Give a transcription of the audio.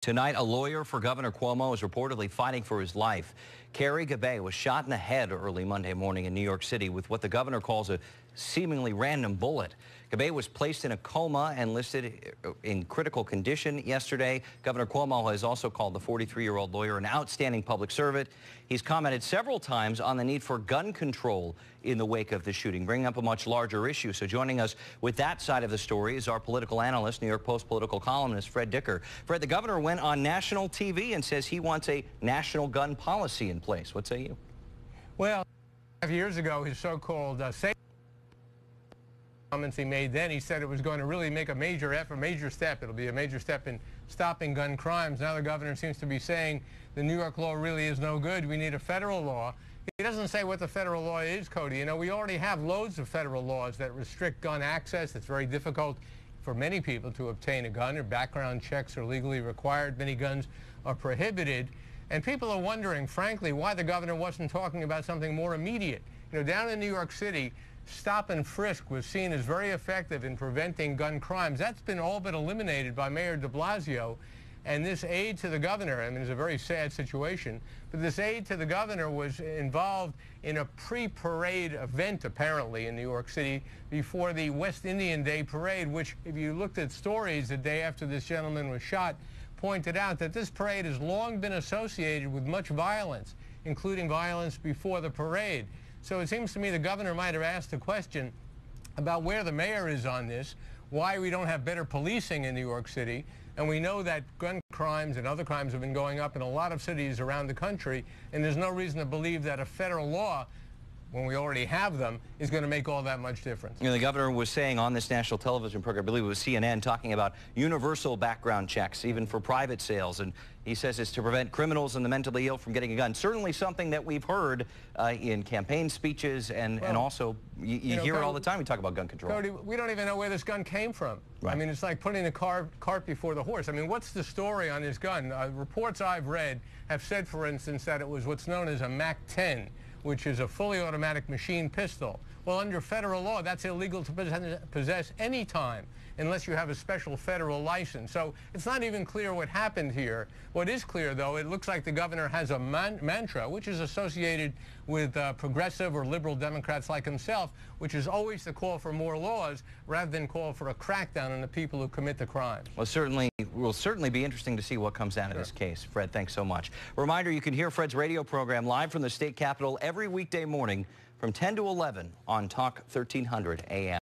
Tonight, a lawyer for Governor Cuomo is reportedly fighting for his life. Carrie Gabay was shot in the head early Monday morning in New York City with what the governor calls a seemingly random bullet. Gabay was placed in a coma and listed in critical condition yesterday. Governor Cuomo has also called the 43-year-old lawyer an outstanding public servant. He's commented several times on the need for gun control in the wake of the shooting, bringing up a much larger issue. So joining us with that side of the story is our political analyst, New York Post political columnist, Fred Dicker. Fred, the governor went on national TV and says he wants a national gun policy in place. What say you? Well, 5 years ago, his so-called safety comments he made then, he said it was going to really make a major effort, major step. It'll be a major step in stopping gun crimes. Now the governor seems to be saying the New York law really is no good. We need a federal law. He doesn't say what the federal law is, Cody. You know, we already have loads of federal laws that restrict gun access. It's very difficult for many people to obtain a gun, or background checks are legally required. Many guns are prohibited. And people are wondering, frankly, why the governor wasn't talking about something more immediate. You know, down in New York City, stop and frisk was seen as very effective in preventing gun crimes. That's been all but eliminated by Mayor de Blasio. And this aide to the governor, I mean, it's a very sad situation, but this aide to the governor was involved in a pre-parade event, apparently, in New York City before the West Indian Day parade, which, if you looked at stories the day after this gentleman was shot, pointed out that this parade has long been associated with much violence, including violence before the parade. So it seems to me the governor might have asked a question about where the mayor is on this, why we don't have better policing in New York City. And we know that gun crimes and other crimes have been going up in a lot of cities around the country, and there's no reason to believe that a federal law, when we already have them, is going to make all that much difference. You know, the governor was saying on this national television program, I believe it was CNN, talking about universal background checks, even for private sales. And he says it's to prevent criminals and the mentally ill from getting a gun. Certainly something that we've heard in campaign speeches, and also you hear it all the time. We talk about gun control. Cody, we don't even know where this gun came from. Right. I mean, it's like putting the cart before the horse. I mean, what's the story on this gun? Reports I've read have said, for instance, that it was what's known as a MAC-10, which is a fully automatic machine pistol. Well, under federal law, that's illegal to possess any time unless you have a special federal license. So it's not even clear what happened here. What is clear, though, it looks like the governor has a mantra, which is associated with progressive or liberal Democrats like himself, which is always the call for more laws rather than call for a crackdown on the people who commit the crime. Well, will certainly be interesting to see what comes out of this case. Fred, thanks so much. Reminder, you can hear Fred's radio program live from the state capitol every weekday morning from 10 to 11 on Talk 1300 AM.